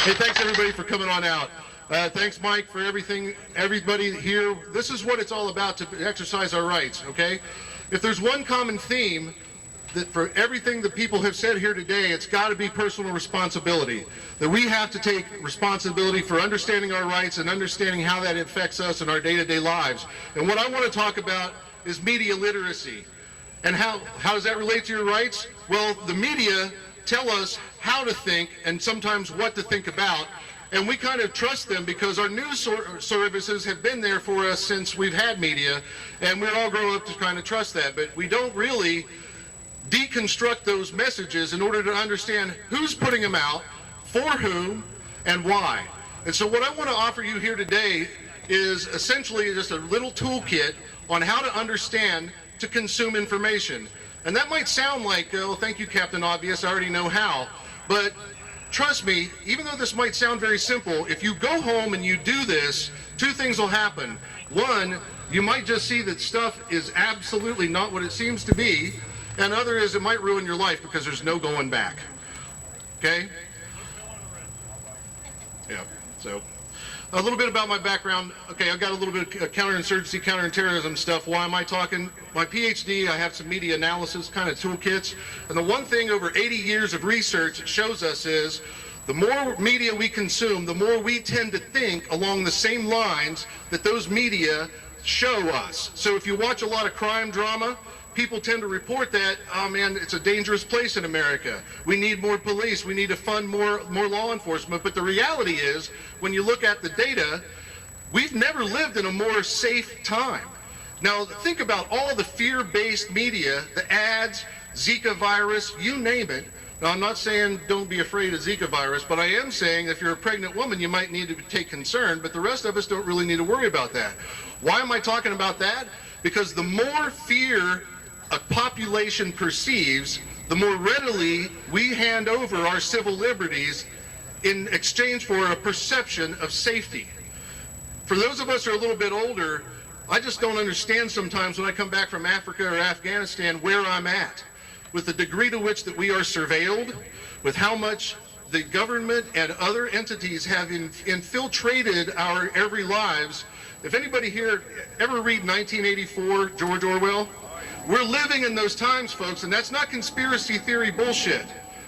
Hey, thanks everybody for coming on out. Thanks, Mike, for everything. Everybody here, this is what it's all about, to exercise our rights, okay? If there's one common theme that for everything that people have said here today, it's got to be personal responsibility. That we have to take responsibility for understanding our rights and understanding how that affects us in our day-to-day lives. And what I want to talk about is media literacy. And how does that relate to your rights? Well, the media tell us how to think and sometimes what to think about, and we kind of trust them because our news services have been there for us since we've had media, and we're all grown up to kind of trust that, but we don't really deconstruct those messages in order to understand who's putting them out, for whom, and why. And so what I want to offer you here today is essentially just a little toolkit on how to understand to consume information. And that might sound like, oh, thank you, Captain Obvious, I already know how. But trust me, even though this might sound very simple, if you go home and you do this, two things will happen. One, you might just see that stuff is absolutely not what it seems to be. And other is it might ruin your life because there's no going back. Okay? Yeah, so a little bit about my background. Okay, I've got a little bit of counterinsurgency, counterterrorism stuff. Why am I talking? My PhD, I have some media analysis kind of toolkits. And the one thing over 80 years of research shows us is the more media we consume, the more we tend to think along the same lines that those media show us. So if you watch a lot of crime drama, people tend to report that, oh man, it's a dangerous place in America. We need more police. We need to fund more law enforcement. But the reality is, when you look at the data, we've never lived in a more safe time. Now, think about all the fear-based media, the ads, Zika virus, you name it. Now, I'm not saying don't be afraid of Zika virus, but I am saying if you're a pregnant woman, you might need to take concern, but the rest of us don't really need to worry about that. Why am I talking about that? Because the more fear a population perceives, the more readily we hand over our civil liberties in exchange for a perception of safety. For those of us who are a little bit older, I just don't understand sometimes when I come back from Africa or Afghanistan where I'm at, with the degree to which that we are surveilled, with how much the government and other entities have infiltrated our every lives. If anybody here ever read 1984, George Orwell? We're living in those times, folks, and that's not conspiracy theory bullshit,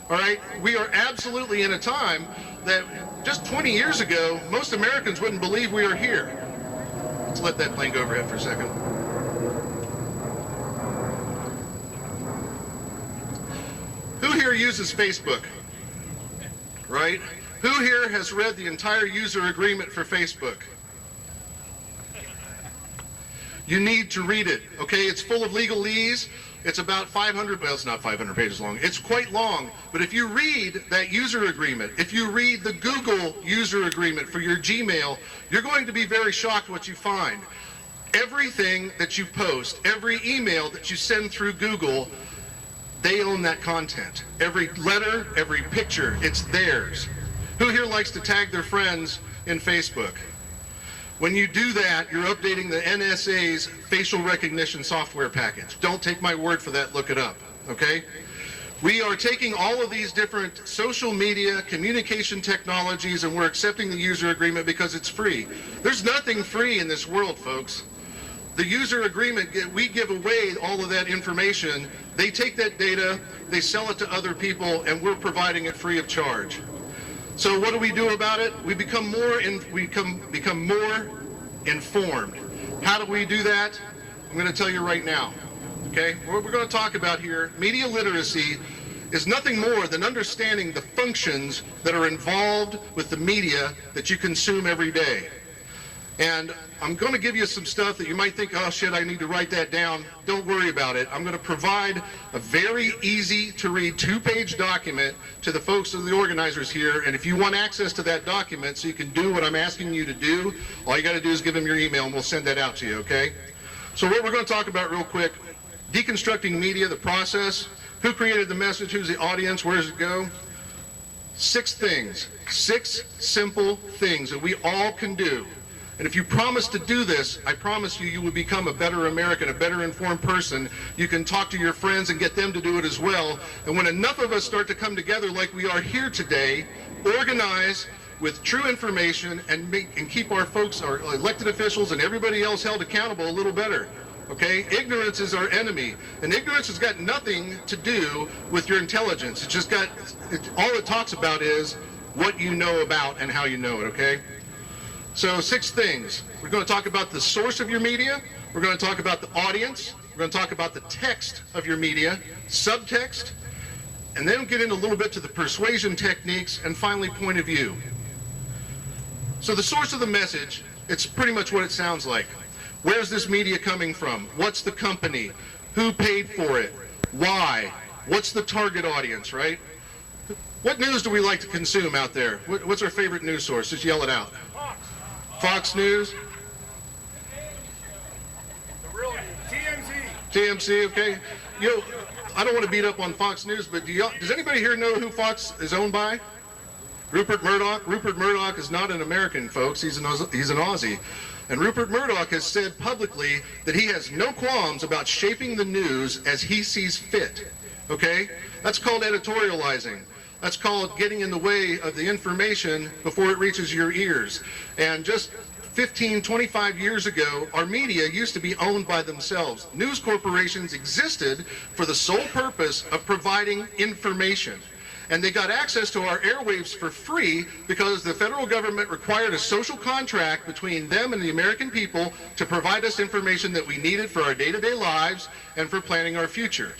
all right? We are absolutely in a time that just 20 years ago, most Americans wouldn't believe we are here. Let's let that plane go overhead for a second. Who here uses Facebook, right? Who here has read the entire user agreement for Facebook? You need to read it, okay? It's full of legalese. It's about 500, well, it's not 500 pages long. It's quite long. But if you read that user agreement, if you read the Google user agreement for your Gmail, you're going to be very shocked what you find. Everything that you post, every email that you send through Google, they own that content. Every letter, every picture, it's theirs. Who here likes to tag their friends in Facebook? When you do that, you're updating the NSA's facial recognition software package. Don't take my word for that, look it up, okay? We are taking all of these different social media, communication technologies, and we're accepting the user agreement because it's free. There's nothing free in this world, folks. The user agreement, we give away all of that information. They take that data, they sell it to other people, and we're providing it free of charge. So what do we do about it? We become more informed. How do we do that? I'm going to tell you right now. Okay? What we're going to talk about here, media literacy, is nothing more than understanding the functions that are involved with the media that you consume every day. And I'm going to give you some stuff that you might think, oh shit, I need to write that down. Don't worry about it. I'm going to provide a very easy to read 2-page document to the folks and the organizers here. And if you want access to that document so you can do what I'm asking you to do, all you got to do is give them your email and we'll send that out to you, okay? So what we're going to talk about real quick, deconstructing media, the process, who created the message, who's the audience, where does it go? 6 things, 6 simple things that we all can do. And if you promise to do this, I promise you, you will become a better American, a better informed person. You can talk to your friends and get them to do it as well. And when enough of us start to come together like we are here today, organize, with true information and keep our folks, our elected officials and everybody else held accountable a little better. Okay? Ignorance is our enemy, and ignorance has got nothing to do with your intelligence. It's just all it talks about is what you know about and how you know it, okay? So 6 things. We're going to talk about the source of your media. We're going to talk about the audience. We're going to talk about the text of your media, subtext, and then get into a little bit to the persuasion techniques, and finally point of view. So the source of the message, it's pretty much what it sounds like. Where's this media coming from? What's the company? Who paid for it? Why? What's the target audience, right? What news do we like to consume out there? What's our favorite news source? Just yell it out. Fox News? TMZ, okay. You know, I don't want to beat up on Fox News, but does anybody here know who Fox is owned by? Rupert Murdoch. Rupert Murdoch is not an American, folks. He's an Aussie. And Rupert Murdoch has said publicly that he has no qualms about shaping the news as he sees fit, okay? That's called editorializing. That's called getting in the way of the information before it reaches your ears. And just 15, 25 years ago, our media used to be owned by themselves. News corporations existed for the sole purpose of providing information. And they got access to our airwaves for free because the federal government required a social contract between them and the American people to provide us information that we needed for our day-to-day lives and for planning our future.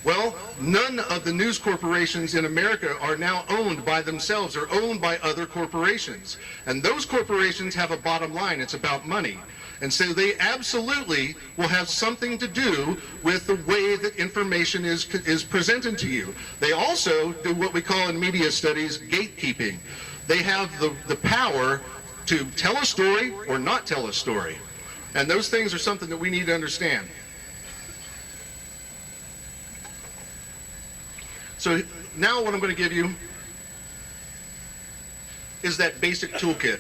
Well, none of the news corporations in America are now owned by themselves or owned by other corporations. And those corporations have a bottom line. It's about money. And so they absolutely will have something to do with the way that information is presented to you. They also do what we call in media studies gatekeeping. They have the power to tell a story or not tell a story. And those things are something that we need to understand. So now what I'm going to give you is that basic toolkit.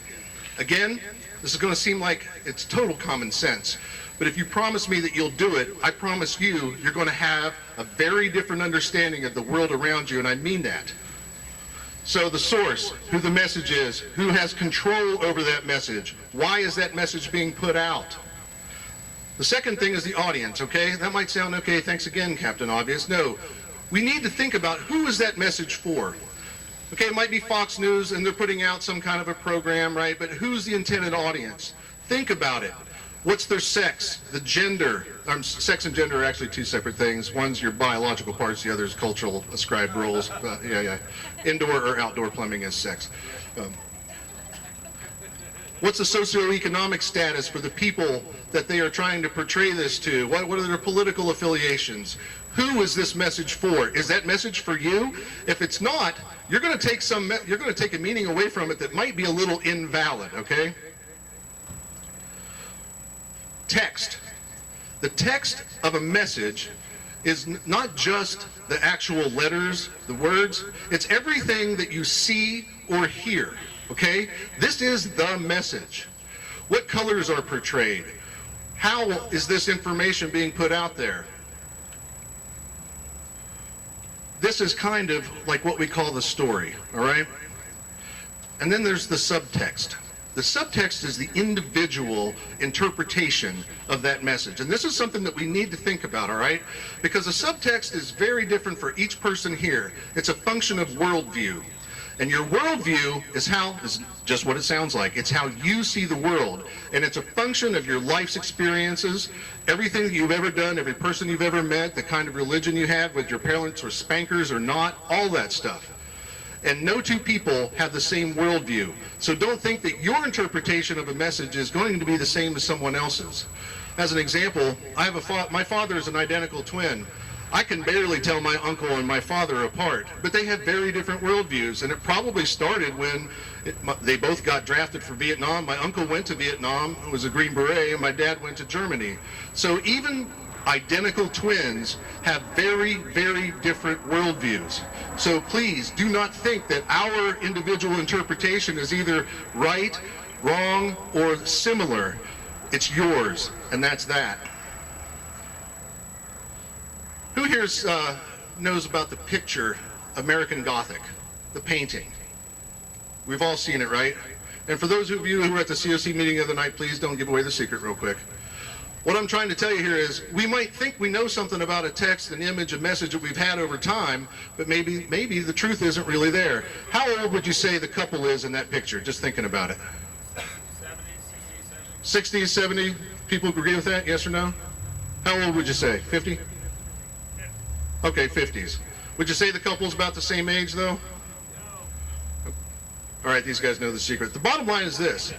Again, this is going to seem like it's total common sense, but if you promise me that you'll do it, I promise you, you're going to have a very different understanding of the world around you, and I mean that. So the source, who the message is, who has control over that message, why is that message being put out? The second thing is the audience, okay? That might sound okay, thanks again, Captain Obvious. No, we need to think about who is that message for. Okay, it might be Fox News and they're putting out some kind of a program, right? But who's the intended audience? Think about it. What's their sex, the gender? Sex and gender are actually 2 separate things. One's your biological parts, the other is cultural ascribed roles. Indoor or outdoor plumbing is sex. What's the socioeconomic status for the people that they are trying to portray this to? What are their political affiliations? Who is this message for? Is that message for you? If it's not, you're going to take a meaning away from it that might be a little invalid, okay? Text. The text of a message is not just the actual letters, the words. It's everything that you see or hear, okay? This is the message. What colors are portrayed? How is this information being put out there? This is kind of like what we call the story, all right? And then there's the subtext. The subtext is the individual interpretation of that message. And this is something that we need to think about, all right? Because the subtext is very different for each person here. It's a function of worldview. And your worldview is just what it sounds like. It's how you see the world. And it's a function of your life's experiences, everything that you've ever done, every person you've ever met, the kind of religion you had, whether your parents were spankers or not, all that stuff. And no 2 people have the same worldview. So don't think that your interpretation of a message is going to be the same as someone else's. As an example, my father is an identical twin. I can barely tell my uncle and my father apart, but they have very different worldviews, and it probably started when they both got drafted for Vietnam. My uncle went to Vietnam, was a Green Beret, and my dad went to Germany. So even identical twins have very, very different worldviews. So please do not think that our individual interpretation is either right, wrong, or similar. It's yours, and that's that. Who here knows about the picture American Gothic, the painting? We've all seen it, right? And for those of you who were at the COC meeting the other night, please don't give away the secret real quick. What I'm trying to tell you here is we might think we know something about a text, an image, a message that we've had over time, but maybe the truth isn't really there. How old would you say the couple is in that picture? Just thinking about it. 60s, 70s? People agree with that? Yes or no? How old would you say? 50? Okay, 50s. Would you say the couple's about the same age, though? All right, these guys know the secret. The bottom line is this.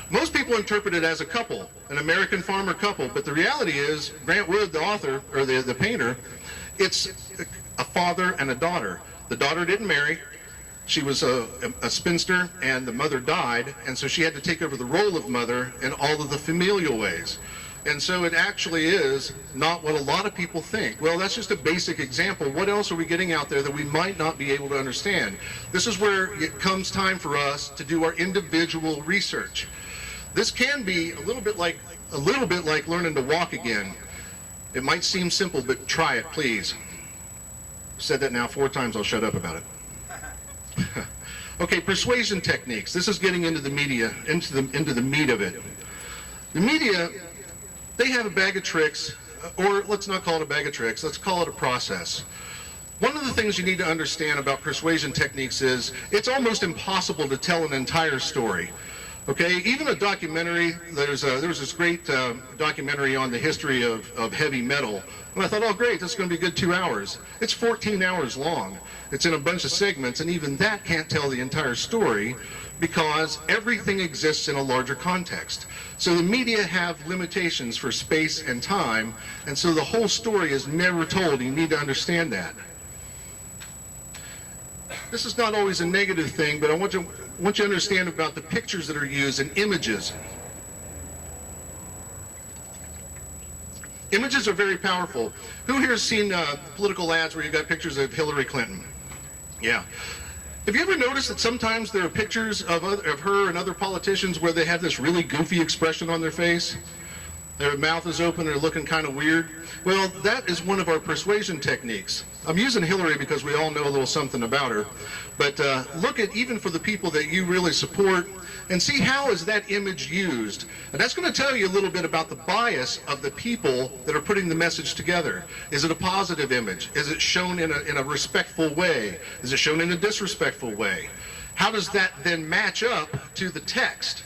Most people interpret it as a couple, an American farmer couple, but the reality is, Grant Wood, the author, or the painter, it's a father and a daughter. The daughter didn't marry. She was a spinster, and the mother died, and so she had to take over the role of mother in all of the familial ways. And so it actually is not what a lot of people think. Well, that's just a basic example. What else are we getting out there that we might not be able to understand? This is where it comes time for us to do our individual research. This can be a little bit like learning to walk again. It might seem simple, but try it, please. I've said that now 4 times, I'll shut up about it. Okay, persuasion techniques. This is getting into the media, into the meat of it. The media, they have a bag of tricks, or let's not call it a bag of tricks, let's call it a process. One of the things you need to understand about persuasion techniques is it's almost impossible to tell an entire story. Okay, even a documentary, there was this great documentary on the history of heavy metal, and I thought, oh great, this is going to be a good 2 hours. It's 14 hours long. It's in a bunch of segments, and even that can't tell the entire story because everything exists in a larger context. So the media have limitations for space and time, and so the whole story is never told. You need to understand that. This is not always a negative thing, but I want you to understand about the pictures that are used and images. Images are very powerful. Who here has seen political ads where you've got pictures of Hillary Clinton? Yeah. Have you ever noticed that sometimes there are pictures of her and other politicians where they have this really goofy expression on their face? Their mouth is open, they're looking kind of weird. Well, that is one of our persuasion techniques. I'm using Hillary because we all know a little something about her. But look at, even for the people that you really support, and see how is that image used. And that's going to tell you a little bit about the bias of the people that are putting the message together. Is it a positive image? Is it shown in a respectful way? Is it shown in a disrespectful way? How does that then match up to the text?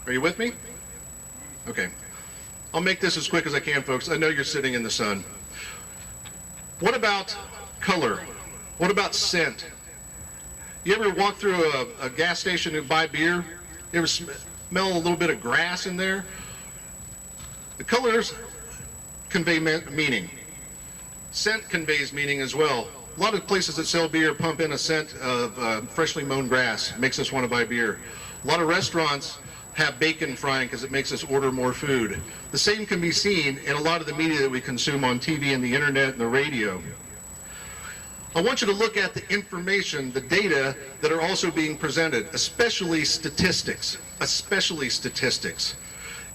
Are you with me? Okay. I'll make this as quick as I can, folks. I know you're sitting in the sun. What about color? What about scent? You ever walk through a gas station and buy beer? You ever smell a little bit of grass in there? The colors convey meaning. Scent conveys meaning as well. A lot of places that sell beer pump in a scent of freshly mown grass. It makes us want to buy beer. A lot of restaurants have bacon frying because it makes us order more food. The same can be seen in a lot of the media that we consume on TV and the internet and the radio. I want you to look at the information, the data that are also being presented, especially statistics,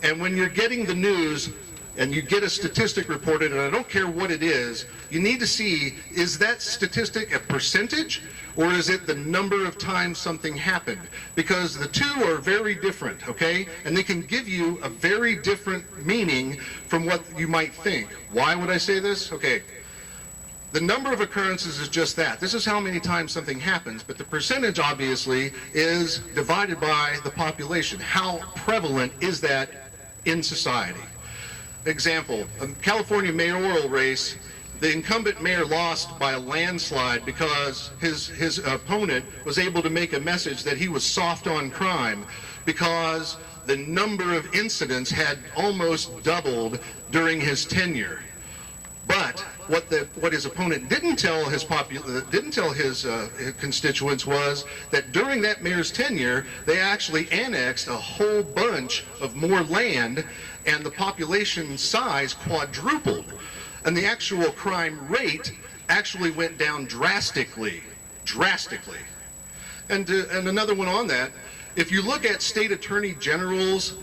And when you're getting the news and you get a statistic reported, and I don't care what it is, you need to see, is that statistic a percentage or is it the number of times something happened? Because the two are very different, okay? And they can give you a very different meaning from what you might think. Why would I say this? Okay. The number of occurrences is just that. This is how many times something happens, but the percentage obviously is divided by the population. How prevalent is that in society? Example, a California mayoral race, the incumbent mayor lost by a landslide because his opponent was able to make a message that he was soft on crime because the number of incidents had almost doubled during his tenure. But what his opponent didn't tell his constituents was that during that mayor's tenure, they actually annexed a whole bunch of more land, and the population size quadrupled, and the actual crime rate actually went down drastically. And another one on that, if you look at state attorney general's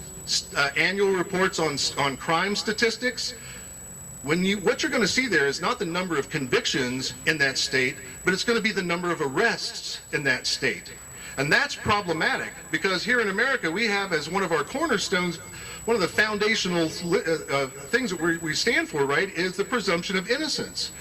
annual reports on crime statistics, what you're going to see there is not the number of convictions in that state, but it's going to be the number of arrests in that state. And that's problematic, because here in America we have as one of our cornerstones, one of the foundational things that we stand for, right, is the presumption of innocence.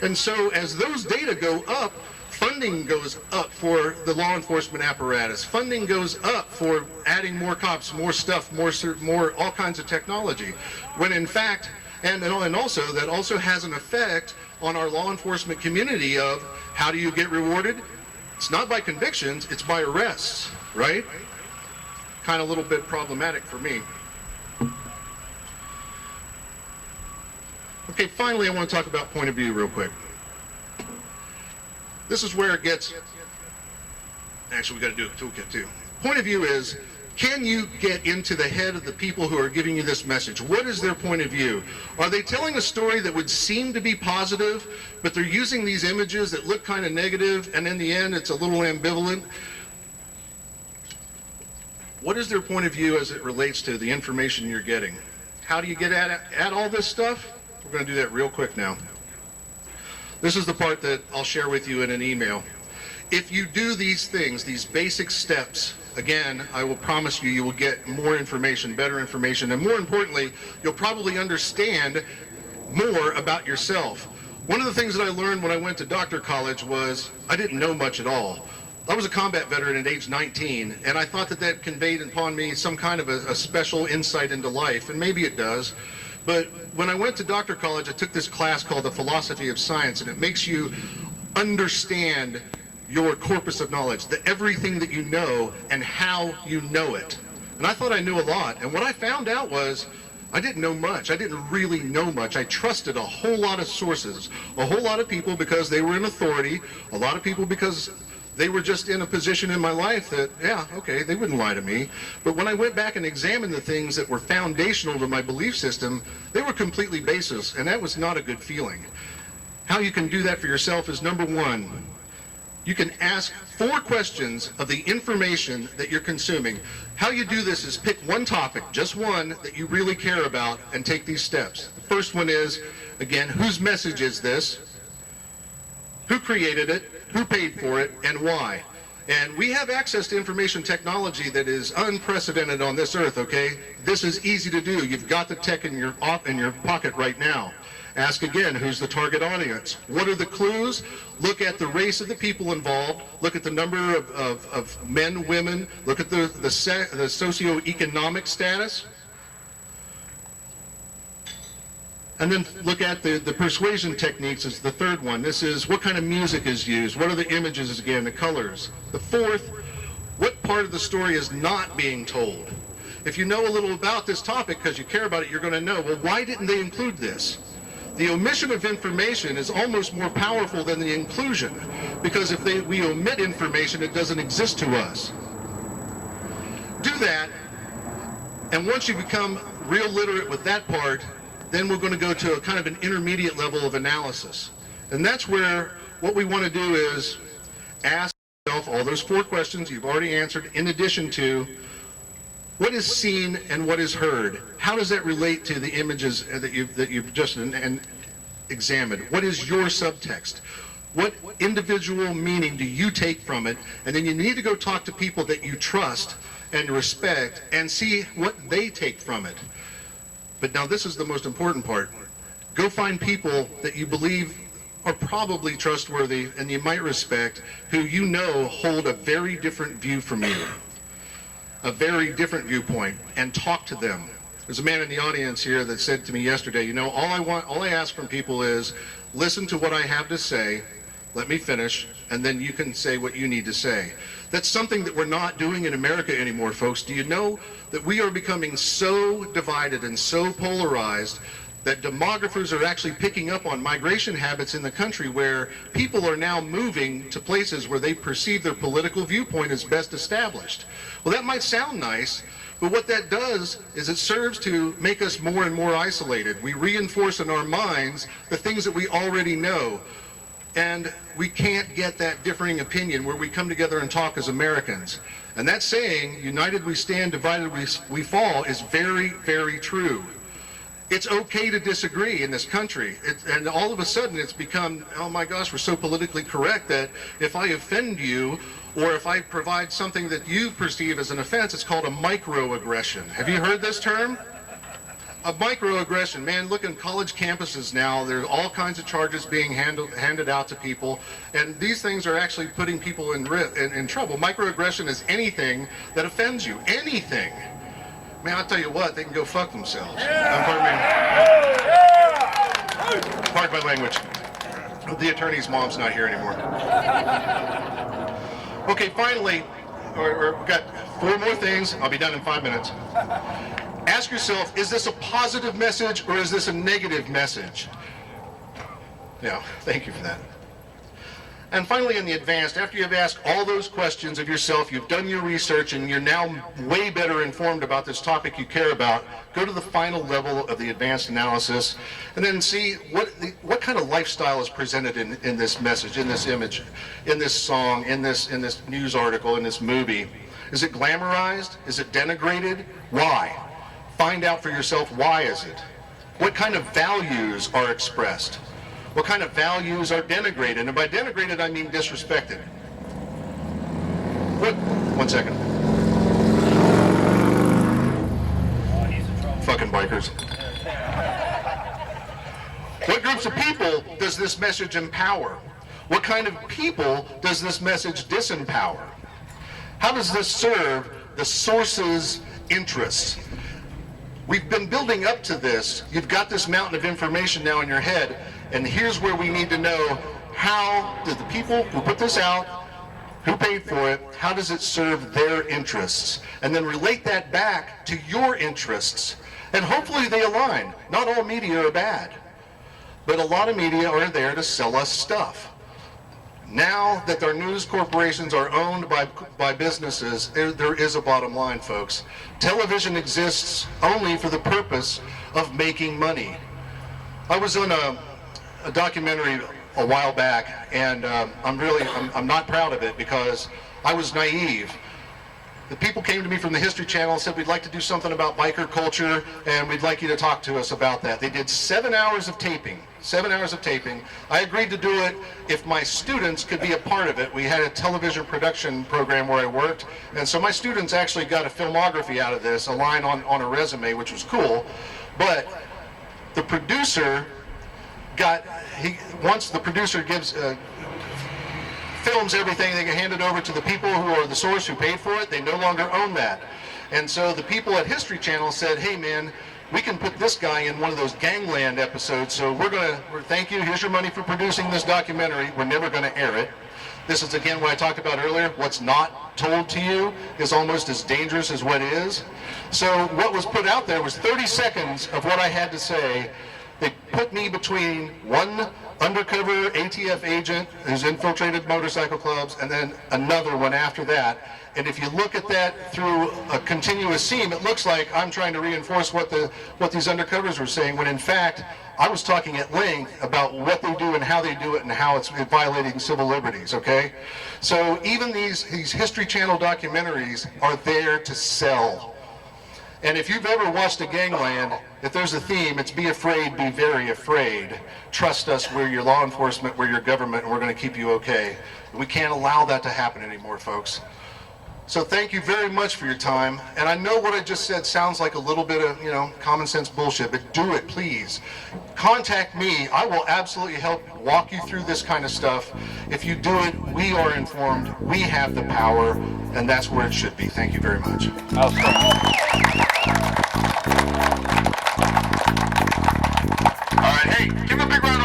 And so as those data go up, funding goes up for the law enforcement apparatus. Funding goes up for adding more cops, more stuff, more all kinds of technology. When in fact, and also that also has an effect on our law enforcement community of how do you get rewarded? It's not by convictions, it's by arrests, right? Kind of a little bit problematic for me. Okay, finally I want to talk about point of view real quick. This is where it gets, actually we got to do a toolkit too. Point of view is, can you get into the head of the people who are giving you this message? What is their point of view? Are they telling a story that would seem to be positive, but they're using these images that look kind of negative, and in the end it's a little ambivalent? What is their point of view as it relates to the information you're getting? How do you get at all this stuff? We're going to do that real quick now. This is the part that I'll share with you in an email. If you do these things, these basic steps, again, I will promise you, you will get more information, better information, and more importantly, you'll probably understand more about yourself. One of the things that I learned when I went to doctor college was I didn't know much at all. I was a combat veteran at age 19, and I thought that that conveyed upon me some kind of a special insight into life, and maybe it does. But when I went to doctor college, I took this class called the Philosophy of Science, and it makes you understand your corpus of knowledge, everything that you know and how you know it. And I thought I knew a lot, and what I found out was I didn't know much. I didn't really know much. I trusted a whole lot of sources, a whole lot of people because they were in authority, a lot of people because they were just in a position in my life that, yeah, okay, they wouldn't lie to me. But when I went back and examined the things that were foundational to my belief system, they were completely baseless, and that was not a good feeling. How you can do that for yourself is, number one, you can ask 4 questions of the information that you're consuming. How you do this is pick one topic, just one, that you really care about, and take these steps. The first one is, again, whose message is this? Who created it? Who paid for it, and why? And we have access to information technology that is unprecedented on this earth, okay? This is easy to do. You've got the tech in your pocket right now. Ask again, who's the target audience? What are the clues? Look at the race of the people involved. Look at the number of men, women. Look at the socioeconomic status. And then look at the persuasion techniques is the third one. This is what kind of music is used, what are the images again, the colors. The fourth, what part of the story is not being told. If you know a little about this topic because you care about it, you're going to know, well, why didn't they include this? The omission of information is almost more powerful than the inclusion, because if we omit information, it doesn't exist to us. Do that, and once you become real literate with that part, then we're going to go to a kind of an intermediate level of analysis. And that's where what we want to do is ask yourself all those 4 questions you've already answered, in addition to what is seen and what is heard. How does that relate to the images that you've just examined? What is your subtext? What individual meaning do you take from it? And then you need to go talk to people that you trust and respect and see what they take from it. But now this is the most important part. Go find people that you believe are probably trustworthy and you might respect, who you know hold a very different view from you, a very different viewpoint, and talk to them. There's a man in the audience here that said to me yesterday, you know, all I ask from people is listen to what I have to say, let me finish, and then you can say what you need to say. That's something that we're not doing in America anymore, folks. Do you know that we are becoming so divided and so polarized that demographers are actually picking up on migration habits in the country, where people are now moving to places where they perceive their political viewpoint as best established? Well, that might sound nice, but what that does is it serves to make us more and more isolated. We reinforce in our minds the things that we already know. And we can't get that differing opinion where we come together and talk as Americans. And that saying, united we stand, divided we fall, is very, very true. It's okay to disagree in this country. And all of a sudden it's become, oh my gosh, we're so politically correct that if I offend you or if I provide something that you perceive as an offense, it's called a microaggression. Have you heard this term? A microaggression. Man, look in college campuses now, there's all kinds of charges being handed out to people, and these things are actually putting people in trouble. Microaggression is anything that offends you. Anything. Man, I'll tell you what, they can go fuck themselves. Pardon my language. The attorney's mom's not here anymore. Okay, finally, we've got 4 more things. I'll be done in 5 minutes. Ask yourself, is this a positive message or is this a negative message? Yeah, thank you for that. And finally, in the advanced, after you've asked all those questions of yourself, you've done your research, and you're now way better informed about this topic you care about, go to the final level of the advanced analysis, and then see what kind of lifestyle is presented in this message, in this image, in this song, in this news article, in this movie. Is it glamorized? Is it denigrated? Why? Find out for yourself, why is it? What kind of values are expressed? What kind of values are denigrated? And by denigrated, I mean disrespected. One second. Fucking bikers. What groups of people does this message empower? What kind of people does this message disempower? How does this serve the source's interests? We've been building up to this. You've got this mountain of information now in your head, and here's where we need to know, how did the people who put this out, who paid for it, how does it serve their interests? And then relate that back to your interests. And hopefully they align. Not all media are bad, but a lot of media are there to sell us stuff. Now that our news corporations are owned by businesses, there is a bottom line, folks. Television exists only for the purpose of making money. I was on a documentary a while back, and I'm not proud of it because I was naive. The people came to me from the History Channel and said, we'd like to do something about biker culture, and we'd like you to talk to us about that. They did 7 hours of taping. 7 hours of taping. I agreed to do it if my students could be a part of it. We had a television production program where I worked, and so my students actually got a filmography out of this, a line on a resume, which was cool. But the producer once the producer films everything, they get handed over to the people who are the source, who paid for it. They no longer own that. And so the people at History Channel said, hey man, we can put this guy in one of those Gangland episodes, so thank you, here's your money for producing this documentary. We're never going to air it. This is again what I talked about earlier. What's not told to you is almost as dangerous as what is. So what was put out there was 30 seconds of what I had to say. They put me between one undercover ATF agent who's infiltrated motorcycle clubs and then another one after that. And if you look at that through a continuous seam, it looks like I'm trying to reinforce what these undercovers were saying, when in fact I was talking at length about what they do and how they do it and how it's violating civil liberties, okay? So even these History Channel documentaries are there to sell. And if you've ever watched a Gangland, if there's a theme, it's be afraid, be very afraid. Trust us, we're your law enforcement, we're your government, and we're going to keep you okay. We can't allow that to happen anymore, folks. So thank you very much for your time. And I know what I just said sounds like a little bit of, common sense bullshit, but do it, please. Contact me. I will absolutely help walk you through this kind of stuff. If you do it, we are informed, we have the power, and that's where it should be. Thank you very much. All right, hey, give a big round of